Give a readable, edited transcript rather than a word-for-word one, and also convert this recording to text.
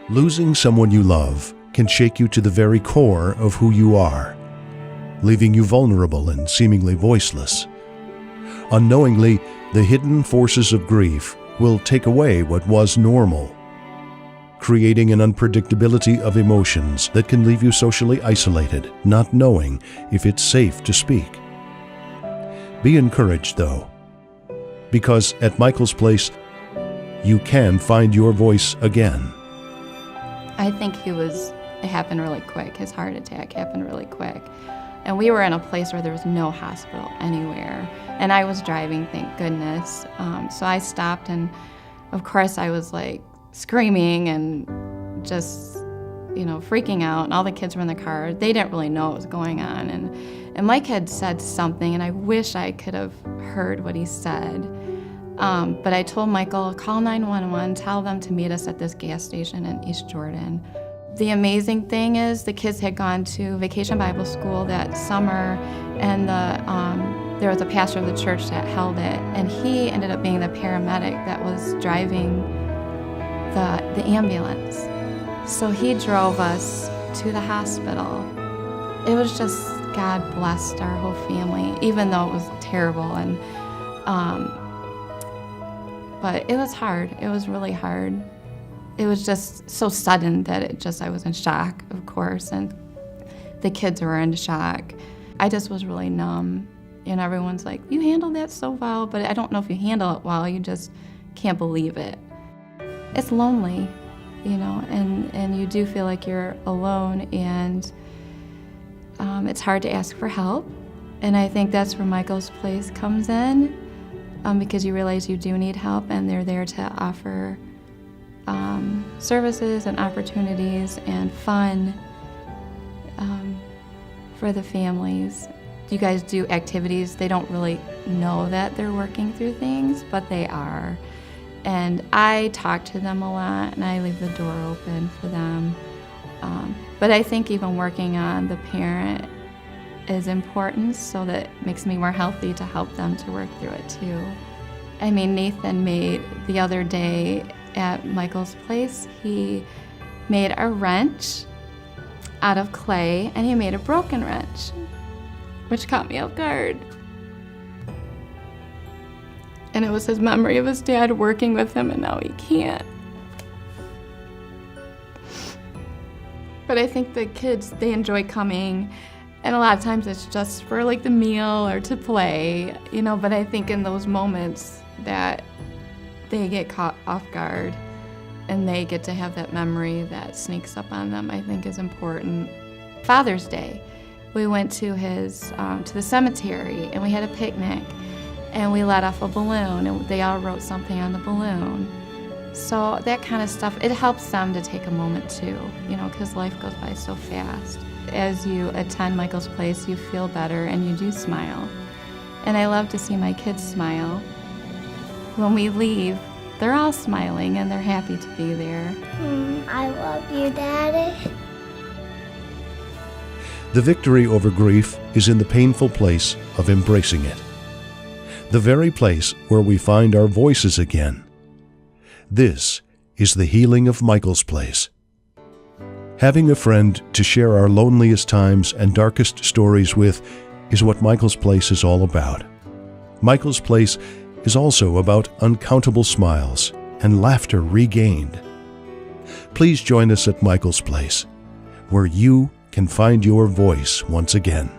Losing someone you love can shake you to the very core of who you are, leaving you vulnerable and seemingly voiceless. Unknowingly, the hidden forces of grief will take away what was normal, creating an unpredictability of emotions that can leave you socially isolated, not knowing if it's safe to speak. Be encouraged, though, because at Michael's Place, you can find your voice again. I think it happened really quick. His heart attack happened really quick. And we were in a place where there was no hospital anywhere. And I was driving, thank goodness. So I stopped, and of course I was like screaming and just, freaking out. And all the kids were in the car. They didn't really know what was going on. And Mike had said something, and I wish I could have heard what he said. But I told Michael, call 911, tell them to meet us at this gas station in East Jordan. The amazing thing is the kids had gone to Vacation Bible School that summer, and there was a pastor of the church that held it, and he ended up being the paramedic that was driving the ambulance. So he drove us to the hospital. It was just, God blessed our whole family, even though it was terrible. But it was hard. It was really hard. It was just so sudden that I was in shock, of course, and the kids were in shock. I just was really numb, and everyone's like, you handled that so well, but I don't know if you handle it well, you just can't believe it. It's lonely, and you do feel like you're alone, and it's hard to ask for help, and I think that's where Michael's Place comes in, because you realize you do need help, and they're there to offer services and opportunities and fun for the families. You guys do activities. They don't really know that they're working through things, but they are. And I talk to them a lot, and I leave the door open for them. But I think even working on the parent is important, so that it makes me more healthy to help them to work through it too. I mean, Nathan made the other day at Michael's Place, he made a wrench out of clay, and he made a broken wrench, which caught me off guard. And it was his memory of his dad working with him, and now he can't. But I think the kids, they enjoy coming, and a lot of times it's just for like the meal or to play, but I think in those moments that they get caught off guard and they get to have that memory that sneaks up on them, I think is important. Father's Day, we went to to the cemetery, and we had a picnic, and we let off a balloon, and they all wrote something on the balloon. So that kind of stuff, it helps them to take a moment too, because life goes by so fast. As you attend Michael's Place, you feel better and you do smile. And I love to see my kids smile. When we leave, they're all smiling and they're happy to be there. I love you, Daddy. The victory over grief is in the painful place of embracing it. The very place where we find our voices again. This is the healing of Michael's Place. Having a friend to share our loneliest times and darkest stories with is what Michael's Place is all about. Michael's Place is also about uncountable smiles and laughter regained. Please join us at Michael's Place, where you can find your voice once again.